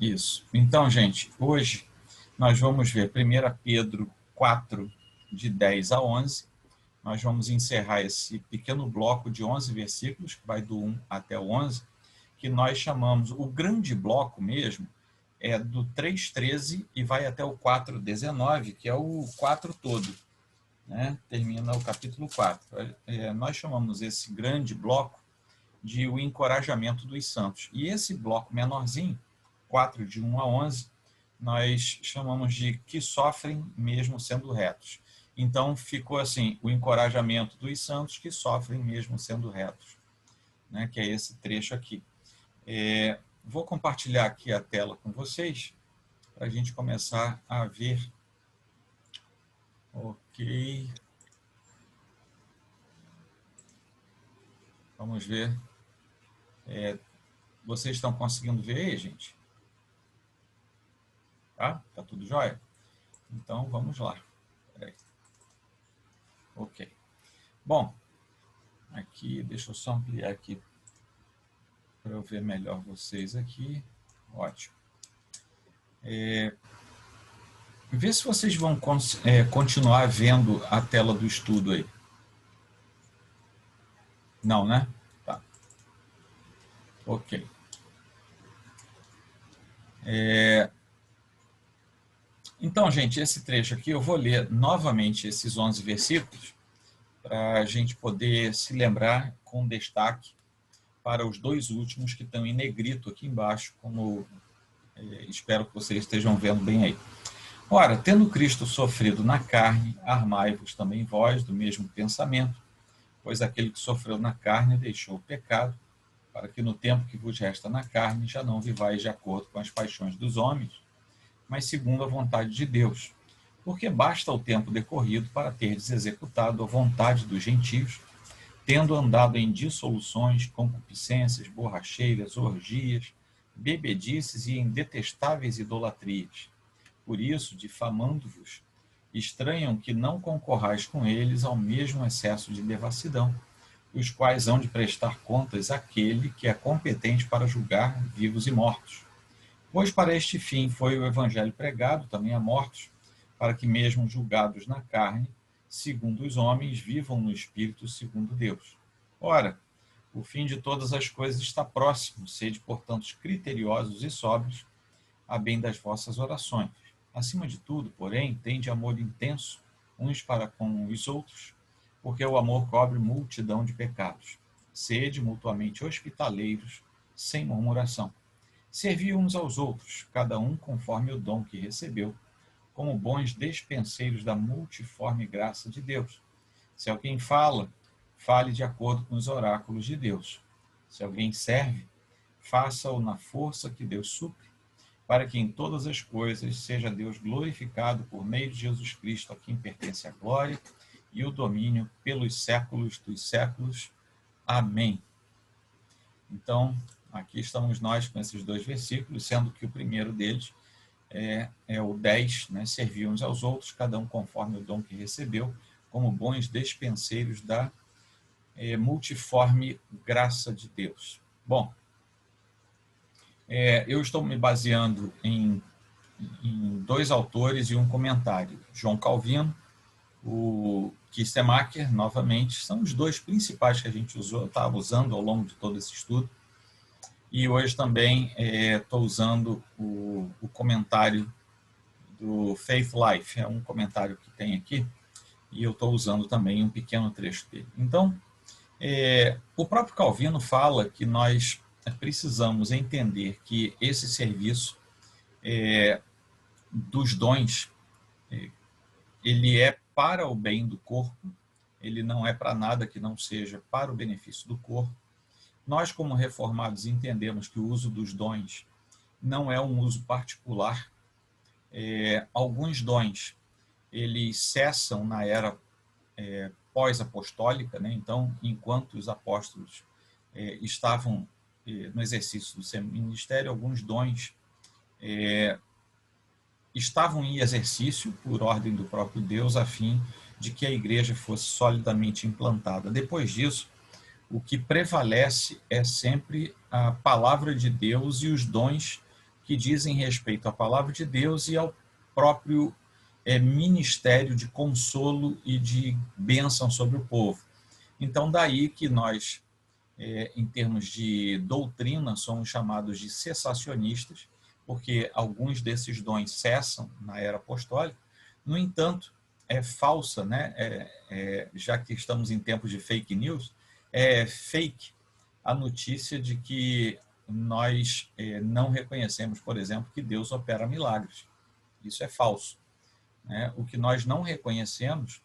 Isso. Então, gente, hoje nós vamos ver 1 Pedro 4, de 10 a 11. Nós vamos encerrar esse pequeno bloco de 11 versículos, que vai do 1 até o 11, que nós chamamos, o grande bloco mesmo, é do 3,13 e vai até o 4,19, que é o 4 todo, né? Termina o capítulo 4. Nós chamamos esse grande bloco de o encorajamento dos santos. E esse bloco menorzinho, 4 de 1 a 11, nós chamamos de que sofrem mesmo sendo retos. Então, ficou assim, o encorajamento dos santos que sofrem mesmo sendo retos, né? Que é esse trecho aqui. Vou compartilhar aqui a tela com vocês, para a gente começar a ver. Ok. Vamos ver. Vocês estão conseguindo ver aí, gente? Tá? Tá tudo jóia? Então, vamos lá. Peraí. Ok. Bom, aqui, deixa eu só ampliar aqui para eu ver melhor vocês aqui. Ótimo. Vê se vocês vão continuar vendo a tela do estudo aí. Não, né? Tá. Ok. Então, gente, esse trecho aqui, eu vou ler novamente esses 11 versículos para a gente poder se lembrar com destaque para os dois últimos que estão em negrito aqui embaixo, como espero que vocês estejam vendo bem aí. Ora, tendo Cristo sofrido na carne, armai-vos também vós do mesmo pensamento, pois aquele que sofreu na carne deixou o pecado, para que no tempo que vos resta na carne já não vivais de acordo com as paixões dos homens, mas segundo a vontade de Deus. Porque basta o tempo decorrido para terdes executado a vontade dos gentios, tendo andado em dissoluções, concupiscências, borracheiras, orgias, bebedices e em detestáveis idolatrias. Por isso, difamando-vos, estranham que não concorrais com eles ao mesmo excesso de devassidão, os quais hão de prestar contas àquele que é competente para julgar vivos e mortos. Pois para este fim foi o evangelho pregado também a mortos, para que mesmo julgados na carne, segundo os homens, vivam no espírito segundo Deus. Ora, o fim de todas as coisas está próximo, sede, portanto, criteriosos e sóbrios, a bem das vossas orações. Acima de tudo, porém, tende amor intenso uns para com os outros, porque o amor cobre multidão de pecados. Sede mutuamente hospitaleiros, sem murmuração. Servi uns aos outros, cada um conforme o dom que recebeu, como bons despenseiros da multiforme graça de Deus. Se alguém fala, fale de acordo com os oráculos de Deus. Se alguém serve, faça-o na força que Deus supre, para que em todas as coisas seja Deus glorificado por meio de Jesus Cristo, a quem pertence a glória e o domínio pelos séculos dos séculos. Amém. Então, aqui estamos nós com esses dois versículos, sendo que o primeiro deles é o 10, né? Servir uns aos outros, cada um conforme o dom que recebeu, como bons despenseiros da multiforme graça de Deus. Bom, eu estou me baseando em dois autores e um comentário. João Calvino, o Kistemaker, novamente, são os dois principais que a gente estava usando ao longo de todo esse estudo. E hoje também estou usando o comentário do Faith Life, é um comentário que tem aqui, e eu estou usando também um pequeno trecho dele. Então, o próprio Calvino fala que nós precisamos entender que esse serviço dos dons, ele é para o bem do corpo, ele não é para nada que não seja para o benefício do corpo. Nós, como reformados, entendemos que o uso dos dons não é um uso particular. Alguns dons, eles cessam na era pós-apostólica, né? Então, enquanto os apóstolos estavam no exercício do seu ministério, alguns dons estavam em exercício por ordem do próprio Deus, a fim de que a igreja fosse solidamente implantada. Depois disso, o que prevalece é sempre a palavra de Deus e os dons que dizem respeito à palavra de Deus e ao próprio ministério de consolo e de bênção sobre o povo. Então, daí que nós, em termos de doutrina, somos chamados de cessacionistas, porque alguns desses dons cessam na era apostólica. No entanto, é falsa, né? Já que estamos em tempos de fake news, é fake a notícia de que nós não reconhecemos, por exemplo, que Deus opera milagres. Isso é falso, né? O que nós não reconhecemos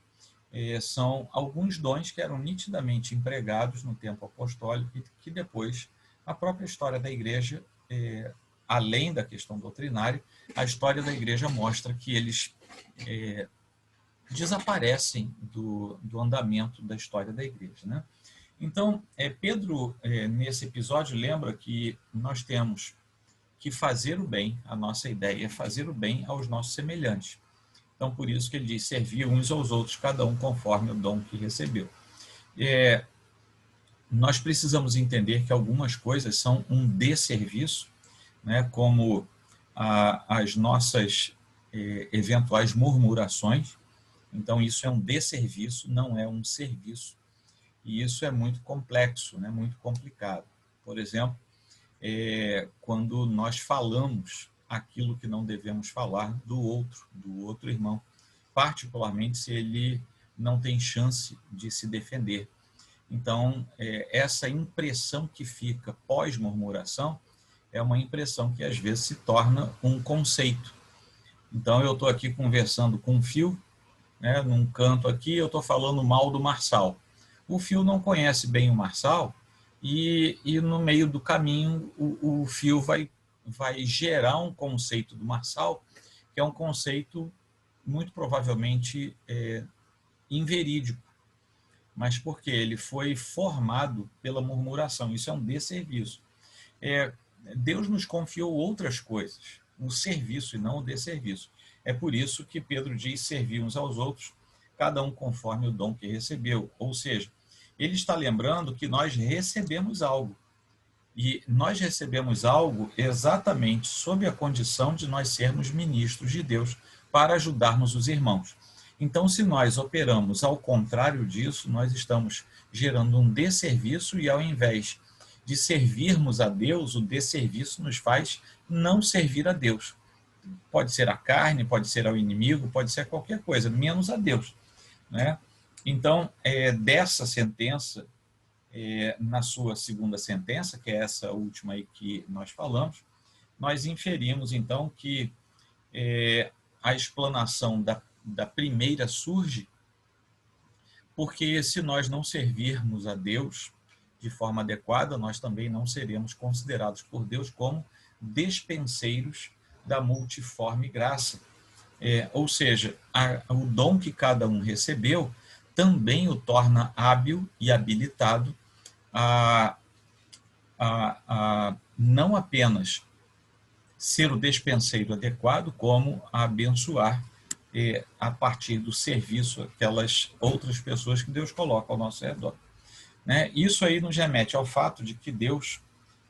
são alguns dons que eram nitidamente empregados no tempo apostólico e que depois a própria história da igreja, além da questão doutrinária, a história da igreja mostra que eles desaparecem do andamento da história da igreja, né? Então, Pedro, nesse episódio, lembra que nós temos que fazer o bem, a nossa ideia é fazer o bem aos nossos semelhantes. Então, por isso que ele diz, servir uns aos outros, cada um conforme o dom que recebeu. Nós precisamos entender que algumas coisas são um desserviço, né, como as nossas eventuais murmurações. Então, isso é um desserviço, não é um serviço. E isso é muito complexo, né, muito complicado. Por exemplo, quando nós falamos aquilo que não devemos falar do outro irmão, particularmente se ele não tem chance de se defender. Então, essa impressão que fica pós-murmuração é uma impressão que às vezes se torna um conceito. Então, eu estou aqui conversando com o Phil, né, num canto aqui, eu estou falando mal do Marçal. O Phil não conhece bem o Marçal e no meio do caminho o Phil vai gerar um conceito do Marçal, que é um conceito muito provavelmente inverídico, mas porque ele foi formado pela murmuração. Isso é um desserviço. Deus nos confiou outras coisas, o serviço e não o desserviço. É por isso que Pedro diz servir uns aos outros, cada um conforme o dom que recebeu. Ou seja, ele está lembrando que nós recebemos algo. E nós recebemos algo exatamente sob a condição de nós sermos ministros de Deus para ajudarmos os irmãos. Então, se nós operamos ao contrário disso, nós estamos gerando um desserviço e ao invés de servirmos a Deus, o desserviço nos faz não servir a Deus. Pode ser a carne, pode ser ao inimigo, pode ser qualquer coisa, menos a Deus, né? Então, dessa sentença, na sua segunda sentença, que é essa última aí que nós falamos, nós inferimos, então, que a explanação da primeira surge porque se nós não servirmos a Deus de forma adequada, nós também não seremos considerados por Deus como despenseiros da multiforme graça. Ou seja, o dom que cada um recebeu também o torna hábil e habilitado a não apenas ser o despenseiro adequado, como a abençoar a partir do serviço aquelas outras pessoas que Deus coloca ao nosso redor. Né? Isso aí nos remete ao fato de que Deus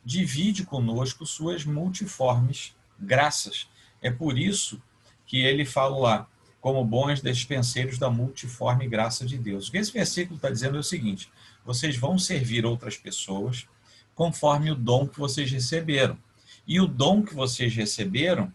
divide conosco suas multiformes graças. É por isso que ele fala lá, como bons despenseiros da multiforme graça de Deus. O que esse versículo está dizendo é o seguinte: vocês vão servir outras pessoas conforme o dom que vocês receberam. E o dom que vocês receberam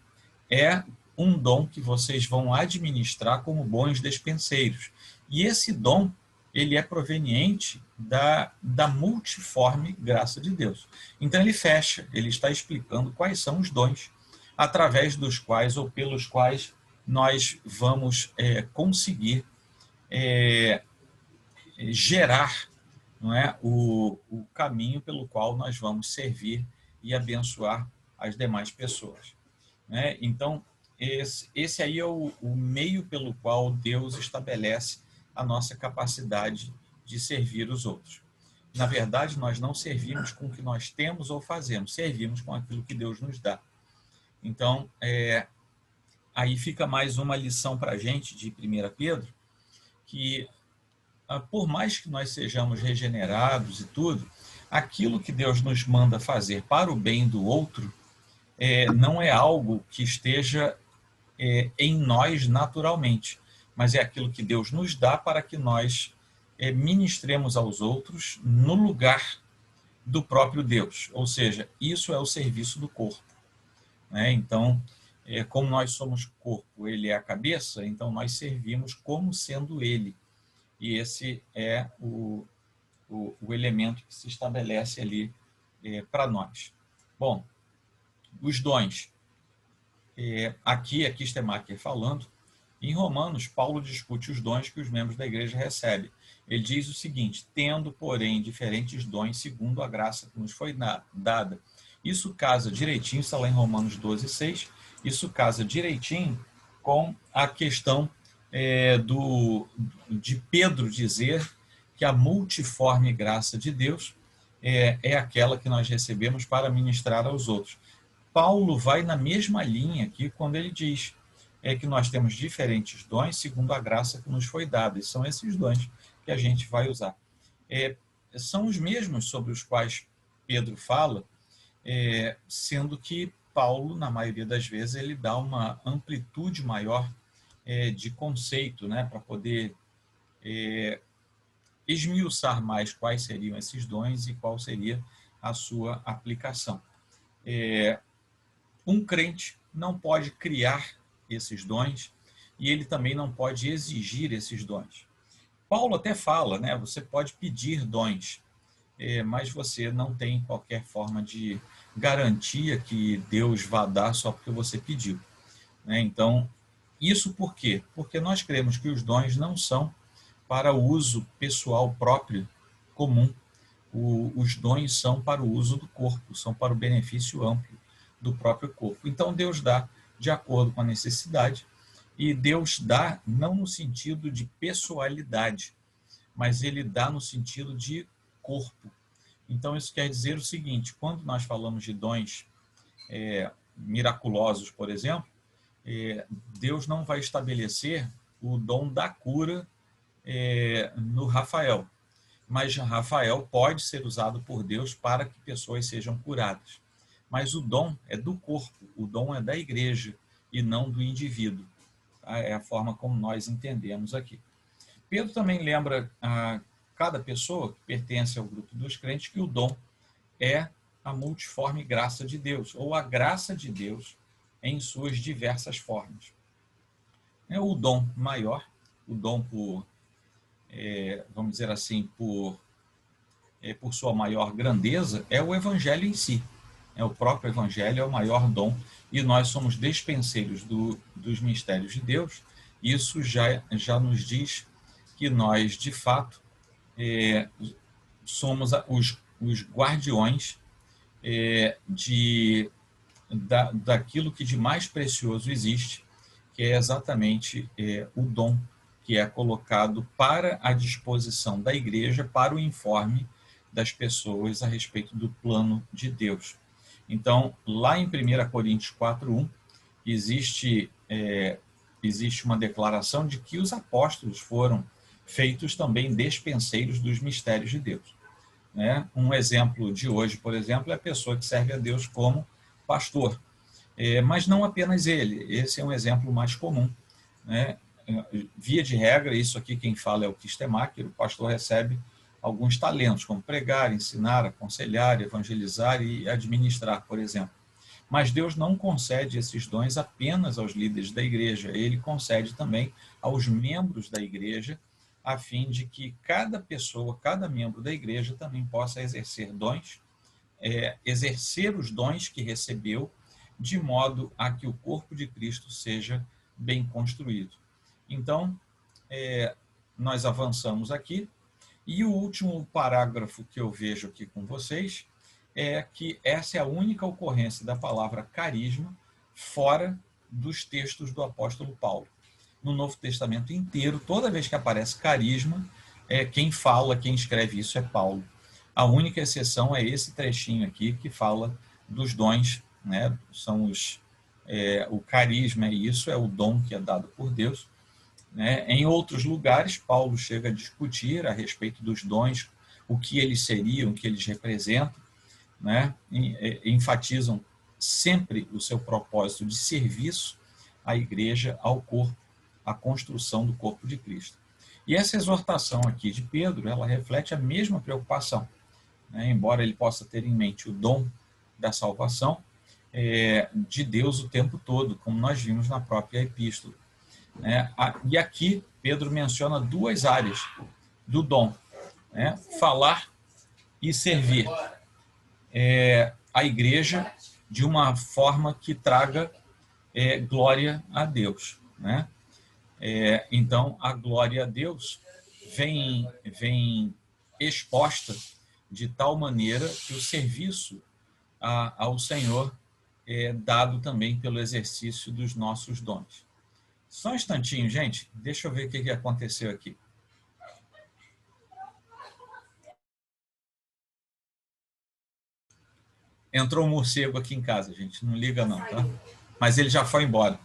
é um dom que vocês vão administrar como bons despenseiros. E esse dom, ele é proveniente da multiforme graça de Deus. Então ele fecha, ele está explicando quais são os dons através dos quais ou pelos quais nós vamos conseguir gerar, não é, o caminho pelo qual nós vamos servir e abençoar as demais pessoas. Né? Então, esse aí é o meio pelo qual Deus estabelece a nossa capacidade de servir os outros. Na verdade, nós não servimos com o que nós temos ou fazemos, servimos com aquilo que Deus nos dá. Então, aí fica mais uma lição para a gente de 1 Pedro, que por mais que nós sejamos regenerados e tudo, aquilo que Deus nos manda fazer para o bem do outro não é algo que esteja em nós naturalmente, mas é aquilo que Deus nos dá para que nós ministremos aos outros no lugar do próprio Deus. Ou seja, isso é o serviço do corpo, né? Então, como nós somos corpo, ele é a cabeça, então nós servimos como sendo ele. E esse é o elemento que se estabelece ali para nós. Bom, os dons. Aqui Stemacher falando, em Romanos, Paulo discute os dons que os membros da igreja recebem. Ele diz o seguinte: tendo, porém, diferentes dons segundo a graça que nos foi dada. Isso casa direitinho, está lá em Romanos 12:6, isso casa direitinho com a questão de Pedro dizer que a multiforme graça de Deus é aquela que nós recebemos para ministrar aos outros. Paulo vai na mesma linha aqui quando ele diz que nós temos diferentes dons segundo a graça que nos foi dada. E são esses dons que a gente vai usar. São os mesmos sobre os quais Pedro fala, sendo que Paulo, na maioria das vezes, ele dá uma amplitude maior de conceito, né, para poder esmiuçar mais quais seriam esses dons e qual seria a sua aplicação. Um crente não pode criar esses dons e ele também não pode exigir esses dons. Paulo até fala, né? Você pode pedir dons, mas você não tem qualquer forma de garantia que Deus vá dar só porque você pediu, né? Então, isso por quê? Porque nós cremos que os dons não são para o uso pessoal próprio comum. Os dons são para o uso do corpo, são para o benefício amplo do próprio corpo. Então, Deus dá de acordo com a necessidade, e Deus dá não no sentido de pessoalidade, mas ele dá no sentido de corpo. Então, isso quer dizer o seguinte: quando nós falamos de dons miraculosos, por exemplo, Deus não vai estabelecer o dom da cura no Rafael, mas Rafael pode ser usado por Deus para que pessoas sejam curadas. Mas o dom é do corpo, o dom é da igreja e não do indivíduo. Tá? É a forma como nós entendemos aqui. Pedro também lembra a cada pessoa que pertence ao grupo dos crentes que o dom é a multiforme graça de Deus, ou a graça de Deus em suas diversas formas. É o dom maior, o dom por, vamos dizer assim, por sua maior grandeza, é o evangelho em si. O próprio evangelho é o maior dom e nós somos despenseiros dos mistérios de Deus. Isso já nos diz que nós, de fato, somos os guardiões daquilo que de mais precioso existe, que é exatamente o dom que é colocado para a disposição da igreja, para o informe das pessoas a respeito do plano de Deus. Então, lá em 1 Coríntios 4:1, existe uma declaração de que os apóstolos foram feitos também despenseiros dos mistérios de Deus. Né? Um exemplo de hoje, por exemplo, é a pessoa que serve a Deus como pastor. Mas não apenas ele, esse é um exemplo mais comum. Né? Via de regra, isso aqui quem fala é o Stemacher, o pastor recebe alguns talentos, como pregar, ensinar, aconselhar, evangelizar e administrar, por exemplo. Mas Deus não concede esses dons apenas aos líderes da igreja, ele concede também aos membros da igreja, a fim de que cada pessoa, cada membro da igreja também possa exercer dons, exercer os dons que recebeu, de modo a que o corpo de Cristo seja bem construído. Então, nós avançamos aqui, e o último parágrafo que eu vejo aqui com vocês é que essa é a única ocorrência da palavra carisma fora dos textos do apóstolo Paulo. No Novo Testamento inteiro, toda vez que aparece carisma, quem fala, quem escreve isso é Paulo. A única exceção é esse trechinho aqui que fala dos dons, né? São o carisma, isso é o dom que é dado por Deus. Né? Em outros lugares, Paulo chega a discutir a respeito dos dons, o que eles seriam, o que eles representam, né? Enfatizam sempre o seu propósito de serviço à igreja, ao corpo, à construção do corpo de Cristo. E essa exortação aqui de Pedro, ela reflete a mesma preocupação, né? Embora ele possa ter em mente o dom da salvação de Deus o tempo todo, como nós vimos na própria epístola, né? E aqui Pedro menciona duas áreas do dom, né? Falar e servir a igreja de uma forma que traga glória a Deus, né? Então, a glória a Deus vem exposta de tal maneira que o serviço ao Senhor é dado também pelo exercício dos nossos dons. Só um instantinho, gente. Deixa eu ver o que aconteceu aqui. Entrou um morcego aqui em casa, gente. Não liga não, tá? Mas ele já foi embora.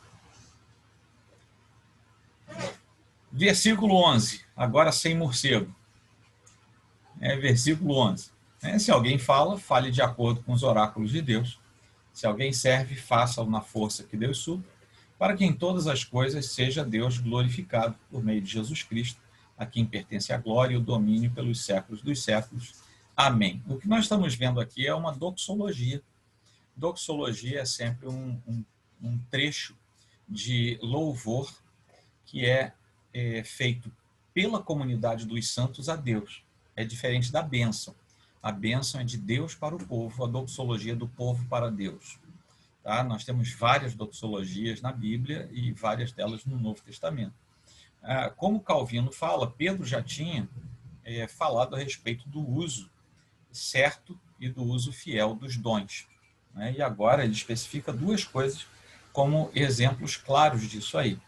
Versículo 11. Agora sem morcego. Versículo 11. Se alguém fala, fale de acordo com os oráculos de Deus. Se alguém serve, faça-o na força que Deus supre, para que em todas as coisas seja Deus glorificado por meio de Jesus Cristo, a quem pertence a glória e o domínio pelos séculos dos séculos. Amém. O que nós estamos vendo aqui é uma doxologia. Doxologia é sempre um trecho de louvor que é feito pela comunidade dos santos a Deus. É diferente da bênção. A bênção é de Deus para o povo, a doxologia é do povo para Deus. Tá? Nós temos várias doxologias na Bíblia e várias delas no Novo Testamento. Como Calvino fala, Pedro já tinha falado a respeito do uso certo e do uso fiel dos dons, né? E agora ele especifica duas coisas como exemplos claros disso aí,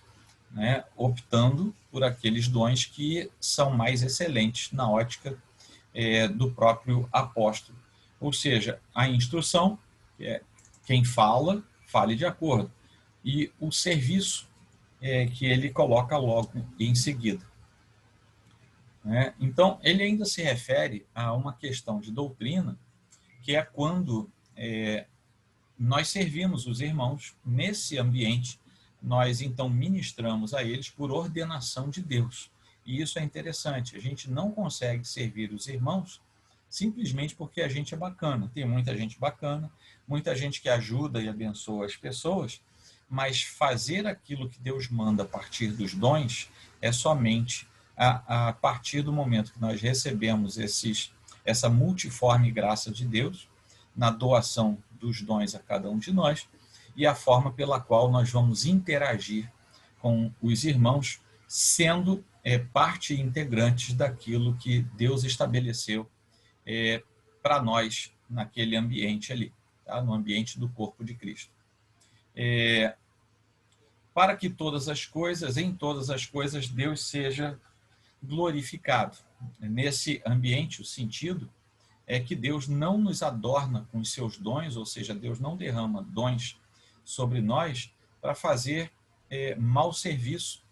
né? Optando por aqueles dons que são mais excelentes na ótica do próprio apóstolo. Ou seja, a instrução, que é quem fala, fale de acordo, e o serviço que ele coloca logo em seguida. Então, ele ainda se refere a uma questão de doutrina, que é quando nós servimos os irmãos nesse ambiente, nós então ministramos a eles por ordenação de Deus. E isso é interessante, a gente não consegue servir os irmãos simplesmente porque a gente é bacana. Tem muita gente bacana, muita gente que ajuda e abençoa as pessoas, mas fazer aquilo que Deus manda a partir dos dons é somente a partir do momento que nós recebemos essa multiforme graça de Deus, na doação dos dons a cada um de nós, e a forma pela qual nós vamos interagir com os irmãos, sendo parte integrante daquilo que Deus estabeleceu para nós naquele ambiente ali, tá? No ambiente do corpo de Cristo. Para que todas as coisas, em todas as coisas, Deus seja glorificado. Nesse ambiente, o sentido é que Deus não nos adorna com os seus dons, ou seja, Deus não derrama dons sobre nós para fazer mau serviço.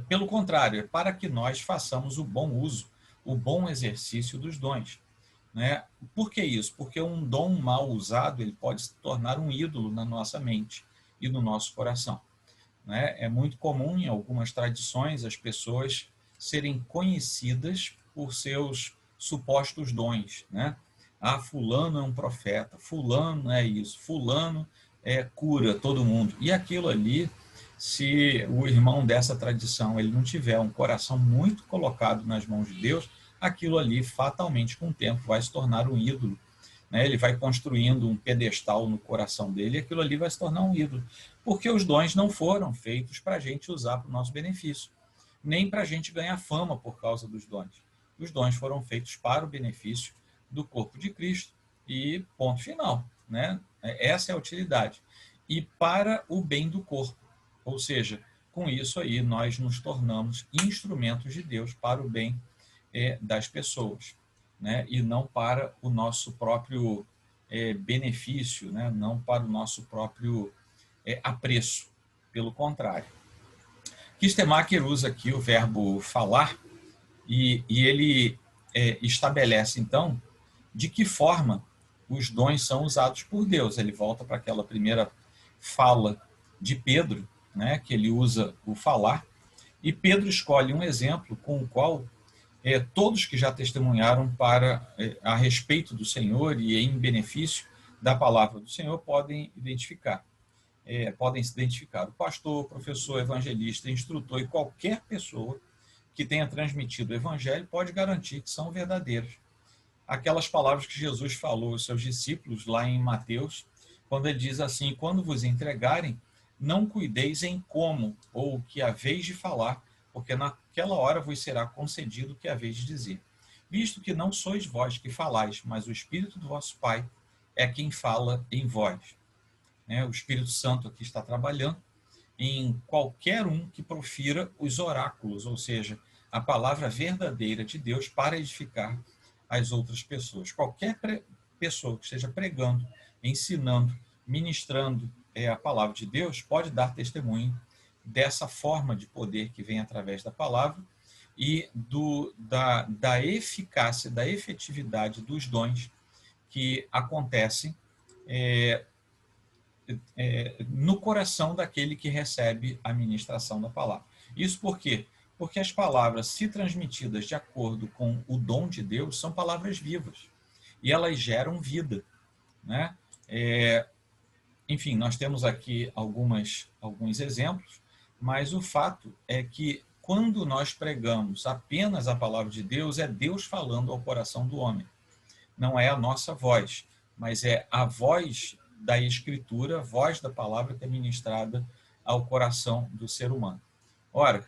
Pelo contrário, é para que nós façamos o bom uso, o bom exercício dos dons. Né? Por que isso? Porque um dom mal usado ele pode se tornar um ídolo na nossa mente e no nosso coração. Né? É muito comum em algumas tradições as pessoas serem conhecidas por seus supostos dons. Né? Fulano é um profeta, fulano é isso, fulano cura todo mundo. E aquilo ali, se o irmão dessa tradição ele não tiver um coração muito colocado nas mãos de Deus, aquilo ali fatalmente com o tempo vai se tornar um ídolo. Né? Ele vai construindo um pedestal no coração dele e aquilo ali vai se tornar um ídolo. Porque os dons não foram feitos para a gente usar para o nosso benefício, nem para a gente ganhar fama por causa dos dons. Os dons foram feitos para o benefício do corpo de Cristo e ponto final. Né? Essa é a utilidade. E para o bem do corpo. Ou seja, com isso aí nós nos tornamos instrumentos de Deus para o bem das pessoas, né? E não para o nosso próprio benefício, né? Não para o nosso próprio apreço, pelo contrário. Kistemacher usa aqui o verbo falar e ele estabelece, então, de que forma os dons são usados por Deus. Ele volta para aquela primeira fala de Pedro, né, que ele usa o falar, e Pedro escolhe um exemplo com o qual todos que já testemunharam a respeito do Senhor e em benefício da palavra do Senhor podem se identificar. O pastor, professor, evangelista, instrutor e qualquer pessoa que tenha transmitido o evangelho pode garantir que são verdadeiros. Aquelas palavras que Jesus falou aos seus discípulos lá em Mateus, quando ele diz assim: quando vos entregarem, não cuideis em como ou o que haveis de falar, porque naquela hora vos será concedido o que haveis de dizer. Visto que não sois vós que falais, mas o Espírito do vosso Pai é quem fala em vós. O Espírito Santo aqui está trabalhando em qualquer um que profira os oráculos, ou seja, a palavra verdadeira de Deus para edificar as outras pessoas. Qualquer pessoa que esteja pregando, ensinando, ministrando a palavra de Deus pode dar testemunho dessa forma de poder que vem através da palavra e da eficácia, da efetividade dos dons que acontecem no coração daquele que recebe a ministração da palavra. Isso por quê? Porque as palavras, se transmitidas de acordo com o dom de Deus, são palavras vivas e elas geram vida, né? Enfim, nós temos aqui alguns exemplos, mas o fato é que quando nós pregamos apenas a palavra de Deus, é Deus falando ao coração do homem. Não é a nossa voz, mas é a voz da Escritura, a voz da palavra que é ministrada ao coração do ser humano. Ora,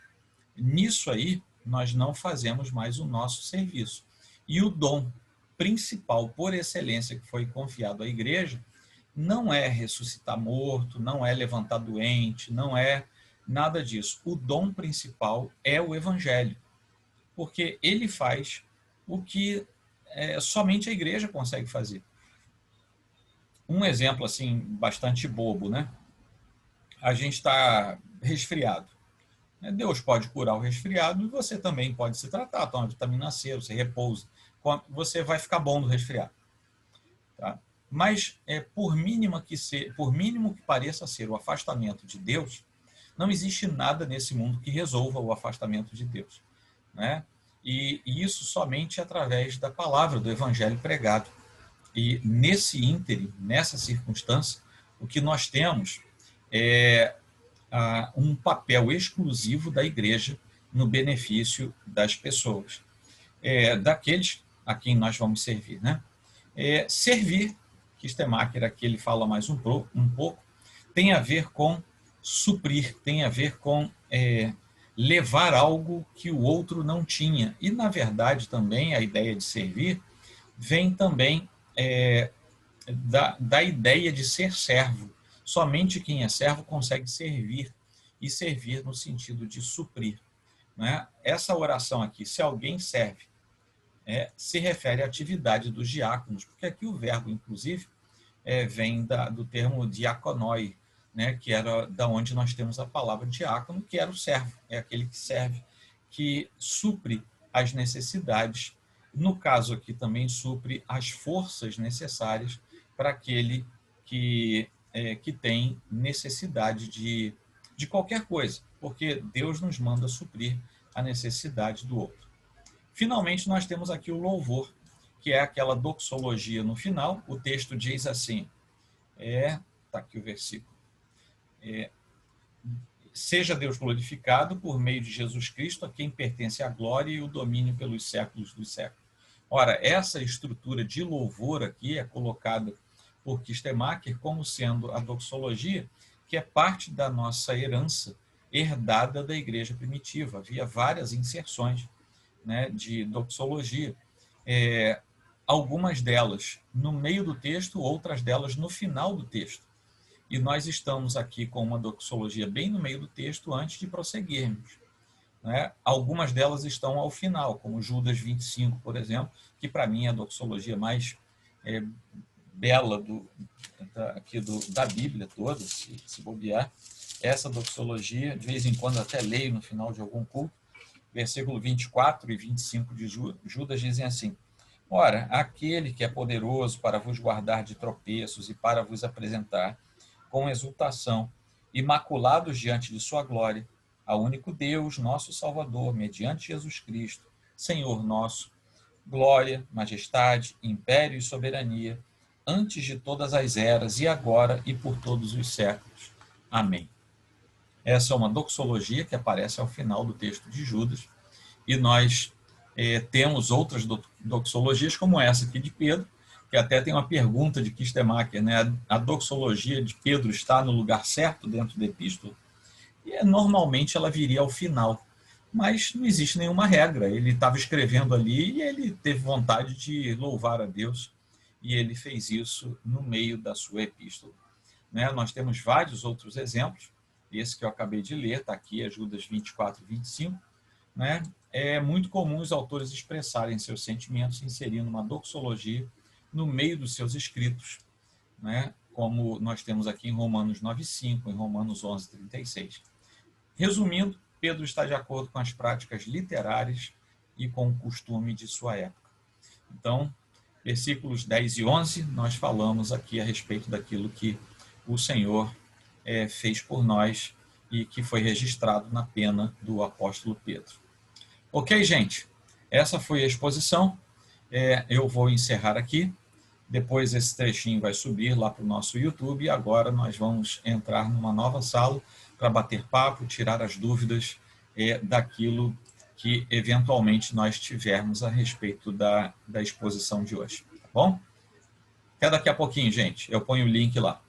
nisso aí, nós não fazemos mais o nosso serviço. E o dom principal, por excelência, que foi confiado à igreja, não é ressuscitar morto, não é levantar doente, não é nada disso. O dom principal é o evangelho, porque ele faz o que somente a igreja consegue fazer. Um exemplo assim bastante bobo, né? A gente está resfriado. Deus pode curar o resfriado e você também pode se tratar, toma vitamina C, você repousa, você vai ficar bom no resfriado. Tá? Mas por mínimo que pareça ser o afastamento de Deus, não existe nada nesse mundo que resolva o afastamento de Deus, né? E isso somente através da palavra do evangelho pregado. E nesse ínterim, nessa circunstância, o que nós temos é um papel exclusivo da igreja no benefício das pessoas, daqueles a quem nós vamos servir, né? Servir, que Stemacher aqui ele fala mais um pouco, tem a ver com suprir, tem a ver com levar algo que o outro não tinha. E, na verdade, também a ideia de servir vem também da ideia de ser servo. Somente quem é servo consegue servir, e servir no sentido de suprir, né? Essa oração aqui, se alguém serve, se refere à atividade dos diáconos, porque aqui o verbo, inclusive, vem do termo diakonoi, né? Que era da onde nós temos a palavra diácono, que era o servo, é aquele que serve, que supre as necessidades. No caso aqui também supre as forças necessárias para aquele que tem necessidade de qualquer coisa, porque Deus nos manda suprir a necessidade do outro. Finalmente, nós temos aqui o louvor, que é aquela doxologia no final. O texto diz assim, está aqui o versículo, seja Deus glorificado por meio de Jesus Cristo, a quem pertence a glória e o domínio pelos séculos dos séculos. Ora, essa estrutura de louvor aqui é colocada por Kistemacher como sendo a doxologia, que é parte da nossa herança herdada da igreja primitiva. Havia várias inserções, né, de doxologia, algumas delas no meio do texto, outras delas no final do texto. E nós estamos aqui com uma doxologia bem no meio do texto antes de prosseguirmos, né? Algumas delas estão ao final, como Judas 25, por exemplo, que para mim é a doxologia mais bela da Bíblia toda, se bobear. Essa doxologia, de vez em quando até leio no final de algum culto, versículo 24 e 25 de Judas dizem assim: Ora, aquele que é poderoso para vos guardar de tropeços e para vos apresentar com exultação, imaculados diante de sua glória, ao único Deus, nosso Salvador, mediante Jesus Cristo, Senhor nosso, glória, majestade, império e soberania, antes de todas as eras, e agora e por todos os séculos. Amém. Essa é uma doxologia que aparece ao final do texto de Judas, e nós temos outras doxologias, como essa aqui de Pedro, que até tem uma pergunta de Kistemacher, né? A doxologia de Pedro está no lugar certo dentro da epístola? E normalmente ela viria ao final, mas não existe nenhuma regra. Ele estava escrevendo ali e ele teve vontade de louvar a Deus, e ele fez isso no meio da sua epístola. Né? Nós temos vários outros exemplos. Esse que eu acabei de ler, está aqui, é Judas 24 e 25. Né? É muito comum os autores expressarem seus sentimentos inserindo uma doxologia no meio dos seus escritos, né? Como nós temos aqui em Romanos 9,5, em Romanos 11,36. Resumindo, Pedro está de acordo com as práticas literárias e com o costume de sua época. Então, versículos 10 e 11, nós falamos aqui a respeito daquilo que o Senhor fez por nós e que foi registrado na pena do apóstolo Pedro. Ok, gente? Essa foi a exposição. Eu vou encerrar aqui. Depois esse trechinho vai subir lá para o nosso YouTube. E agora nós vamos entrar numa nova sala para bater papo, tirar as dúvidas daquilo que eventualmente nós tivermos a respeito da exposição de hoje. Tá bom? Até daqui a pouquinho, gente. Eu ponho o link lá.